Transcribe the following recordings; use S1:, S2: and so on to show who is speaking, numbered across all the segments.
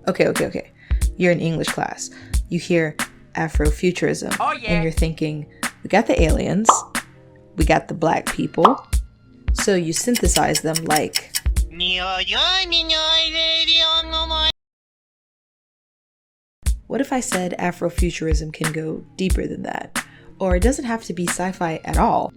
S1: Okay. You're in English class. You hear Afrofuturism.
S2: Oh, yeah.
S1: And you're thinking, we got the aliens, we got the black people. So you synthesize them like... What if I said Afrofuturism can go deeper than that? Or it doesn't have to be sci-fi at all.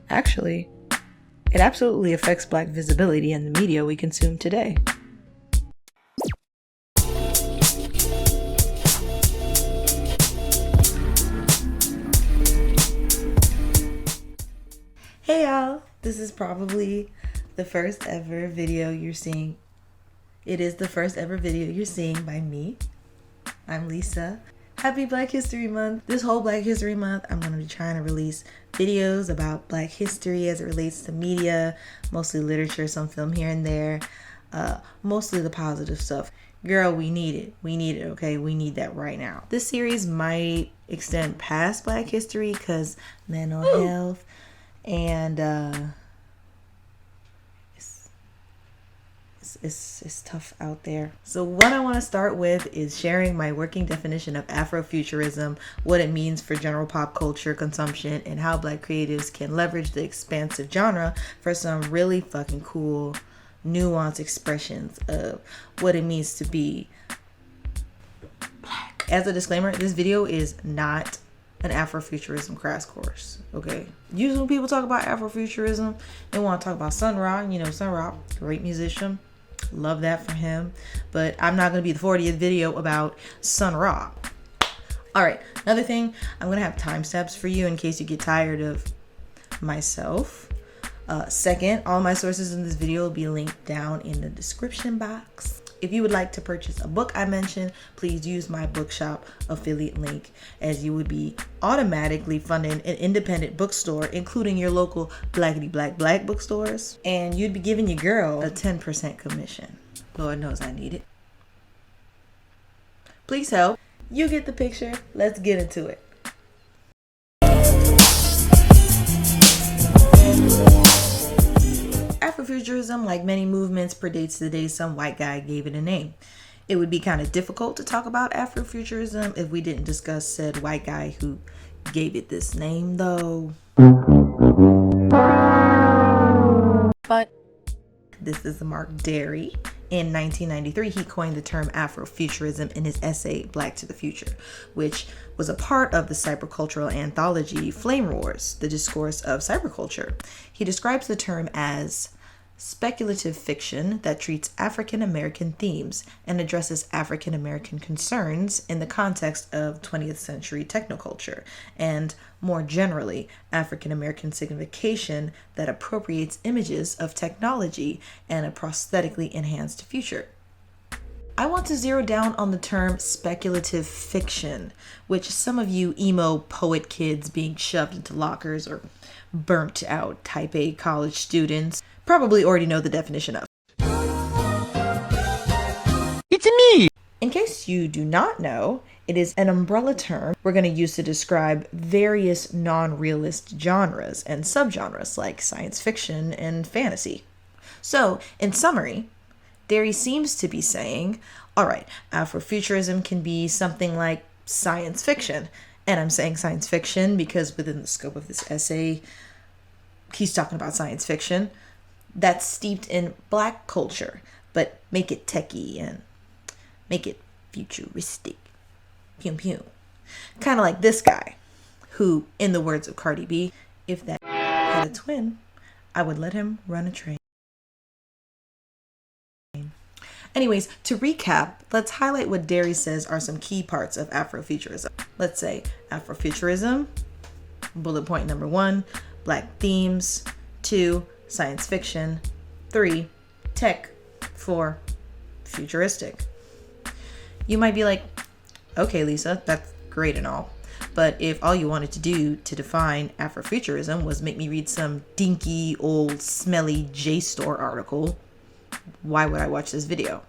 S1: Actually, it absolutely affects black visibility in the media we consume today. Hey y'all, this is probably the first ever video you're seeing. It is the first ever video you're seeing by me. I'm Lisa. Happy Black History Month. This whole Black History Month, I'm going to be trying to release videos about Black history as it relates to media, mostly literature, some film here and there, mostly the positive stuff. Girl, we need it. We need it, okay? We need that right now. This series might extend past Black history because mental health and it's tough out there. So what I want to start with is sharing my working definition of Afrofuturism, what it means for general pop culture consumption, and how Black creatives can leverage the expansive genre for some really fucking cool, nuanced expressions of what it means to be Black. As a disclaimer, this video is not an Afrofuturism crash course, okay? Usually when people talk about Afrofuturism, they want to talk about Sun Ra. You know, Sun Ra, great musician. Love that for him. But I'm not going to be the 40th video about Sun Ra. All right, another thing, I'm going to have timestamps for you in case you get tired of myself. Second, all my sources in this video will be linked down in the description box. If you would like to purchase a book I mentioned, please use my bookshop affiliate link, as you would be automatically funding an independent bookstore, including your local blackity black bookstores, and you'd be giving your girl a 10% commission. Lord knows I need it. Please help. You get the picture. Let's get into it. Afrofuturism, like many movements, predates the day some white guy gave it a name. It would be kind of difficult to talk about Afrofuturism if we didn't discuss said white guy who gave it this name, though. But this is Mark Derry. In 1993, he coined the term Afrofuturism in his essay Black to the Future, which was a part of the cybercultural anthology Flame Wars, the discourse of cyberculture. He describes the term as speculative fiction that treats African American themes and addresses African American concerns in the context of 20th century technoculture, and more generally, African American signification that appropriates images of technology and a prosthetically enhanced future. I want to zero down on the term speculative fiction, which some of you emo poet kids being shoved into lockers or burnt out type A college students probably already know the definition of.
S2: It's me!
S1: In case you do not know, it is an umbrella term we're going to use to describe various non-realist genres and subgenres like science fiction and fantasy. So, in summary, Derry seems to be saying, all right, Afrofuturism can be something like science fiction. And I'm saying science fiction because within the scope of this essay, he's talking about science fiction that's steeped in Black culture, but make it techie and make it futuristic. Pew pew. Kind of like this guy, who, in the words of Cardi B, if that had a twin, I would let him run a train. Anyways, to recap, let's highlight what Derry says are some key parts of Afrofuturism. Let's say Afrofuturism, bullet point number 1, Black themes, 2, science fiction, 3, tech, 4, futuristic. You might be like, okay, Lisa, that's great and all, but if all you wanted to do to define Afrofuturism was make me read some dinky, old, smelly JSTOR article, why would I watch this video?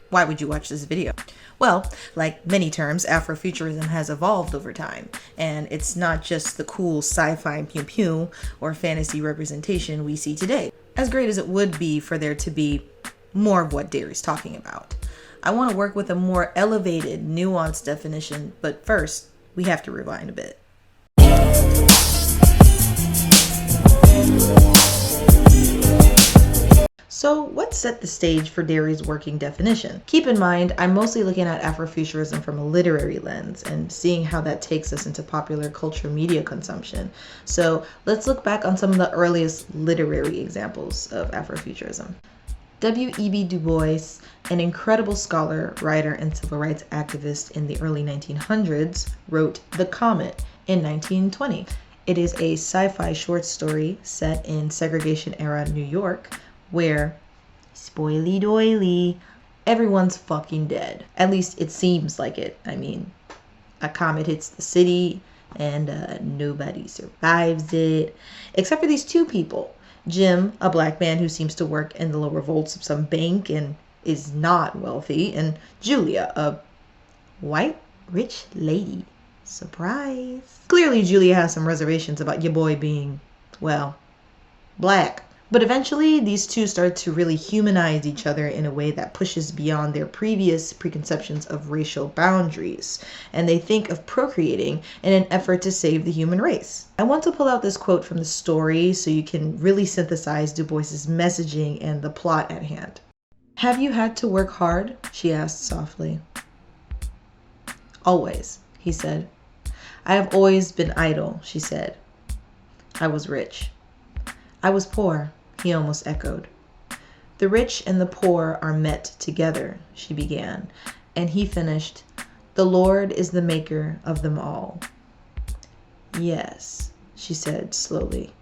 S1: Why would you watch this video? Well, like many terms, Afrofuturism has evolved over time, and it's not just the cool sci-fi pew pew or fantasy representation we see today. As great as it would be for there to be more of what Derry's talking about. I want to work with a more elevated, nuanced definition, but first, we have to rewind a bit. So what set the stage for Derry's working definition? Keep in mind, I'm mostly looking at Afrofuturism from a literary lens and seeing how that takes us into popular culture media consumption. So let's look back on some of the earliest literary examples of Afrofuturism. W.E.B. Du Bois, an incredible scholar, writer, and civil rights activist in the early 1900s, wrote The Comet in 1920. It is a sci-fi short story set in segregation-era New York, where, spoily doily, everyone's fucking dead. At least it seems like it. I mean, a comet hits the city and nobody survives it, except for these two people. Jim, a black man who seems to work in the lower vaults of some bank and is not wealthy, and Julia, a white rich lady. Surprise. Clearly Julia has some reservations about your boy being, well, black. But eventually, these two start to really humanize each other in a way that pushes beyond their previous preconceptions of racial boundaries, and they think of procreating in an effort to save the human race. I want to pull out this quote from the story so you can really synthesize Du Bois's messaging and the plot at hand. "Have you had to work hard?" she asked softly. "Always," he said. "I have always been idle," she said. "I was rich." "I was poor," he almost echoed. "The rich and the poor are met together," she began, and he finished, "The Lord is the maker of them all." "Yes," she said slowly,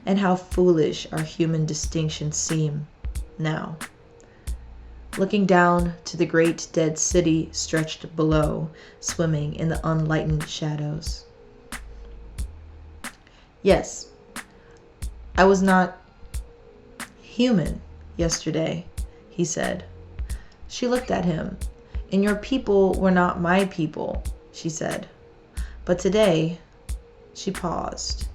S1: "and how foolish our human distinctions seem now." Looking down to the great dead city stretched below, swimming in the unlightened shadows. "Yes, I was not human yesterday," he said. She looked at him. "And your people were not my people," she said. "But today," she paused.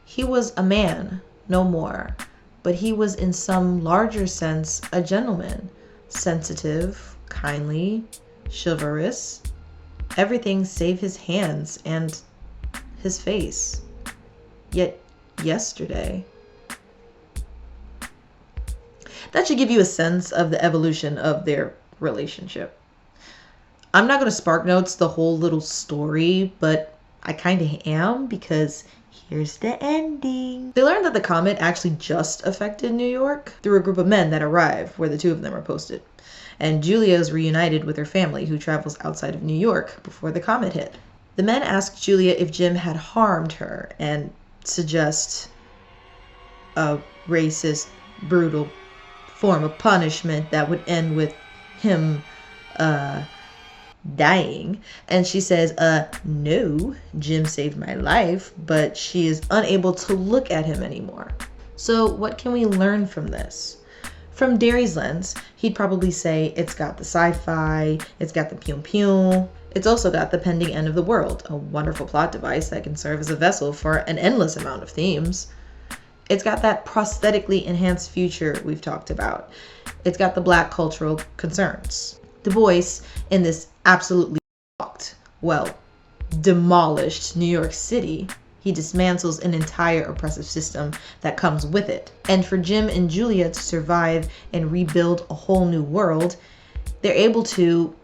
S1: "He was a man, no more, but he was in some larger sense a gentleman, sensitive, kindly, chivalrous, everything save his hands and his face. Yet yesterday..." That should give you a sense of the evolution of their relationship. I'm not going to spark notes the whole little story, but I kind of am, because here's the ending. They learned that the comet actually just affected New York through a group of men that arrive where the two of them are posted. And Julia is reunited with her family, who travels outside of New York before the comet hit. The men ask Julia if Jim had harmed her and suggest a racist, brutal form of punishment that would end with him dying. And she says, no, Jim saved my life, but she is unable to look at him anymore. So what can we learn from this? From Derry's lens, he'd probably say it's got the sci-fi, it's got the pew-pew, it's also got the pending end of the world, a wonderful plot device that can serve as a vessel for an endless amount of themes. It's got that prosthetically enhanced future we've talked about. It's got the black cultural concerns. Du Bois, in this absolutely demolished New York City, he dismantles an entire oppressive system that comes with it. And for Jim and Julia to survive and rebuild a whole new world, they're able to,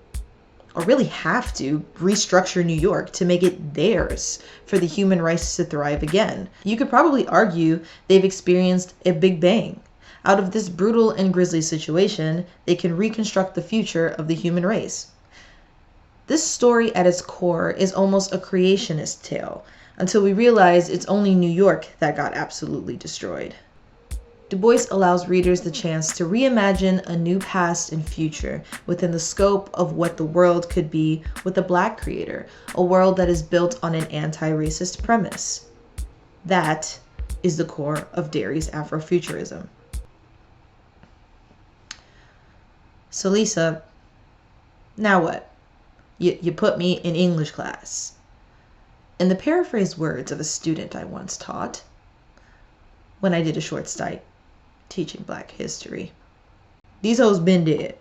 S1: or really have to, restructure New York to make it theirs for the human race to thrive again. You could probably argue they've experienced a Big Bang. Out of this brutal and grisly situation, they can reconstruct the future of the human race. This story at its core is almost a creationist tale, until we realize it's only New York that got absolutely destroyed. Du Bois allows readers the chance to reimagine a new past and future within the scope of what the world could be with a black creator, a world that is built on an anti-racist premise. That is the core of Derry's Afrofuturism. So Lisa, now what? You put me in English class. In the paraphrased words of a student I once taught, when I did a short stint teaching Black history, These hoes been dead.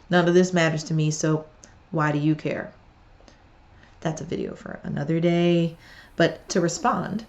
S1: None of this matters to me, so why do you care? That's a video for another day. But to respond,